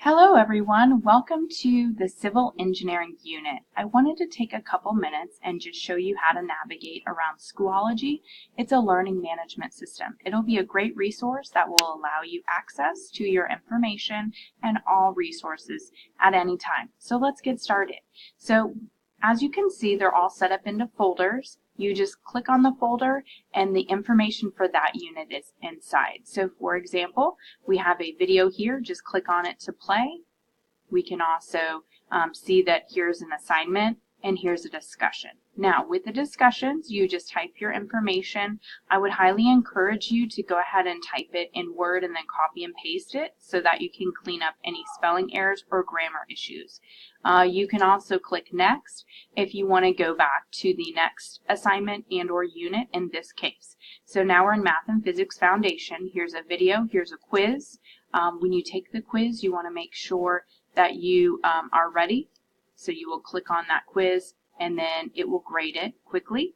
Hello everyone, welcome to the Civil Engineering Unit. I wanted to take a couple minutes and just show you how to navigate around Schoology. It's a learning management system. It'll be a great resource that will allow you access to your information and all resources at any time. So let's get started. So as you can see, they're all set up into folders. You just click on the folder and the information for that unit is inside. So for example, we have a video here, just click on it to play. We can also see that here's an assignment and here's a discussion. Now with the discussions, you just type your information. I would highly encourage you to go ahead and type it in Word and then copy and paste it so that you can clean up any spelling errors or grammar issues. You can also click Next if you want to go back to the next assignment and or unit in this case. So now we're in Math and Physics Foundation. Here's a video, here's a quiz. When you take the quiz, you want to make sure that you are ready. So you will click on that quiz and then it will grade it quickly.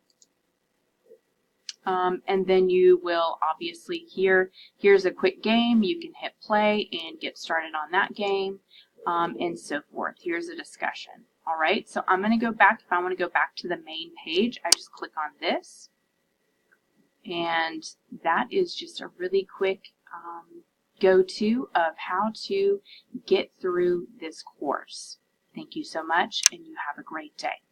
And then you will obviously here's a quick game. You can hit play and get started on that game and so forth. Here's a discussion. All right, so I'm going to go back. If I want to go back to the main page, I just click on this. And that is just a really quick go-to of how to get through this course. Thank you so much, and you have a great day.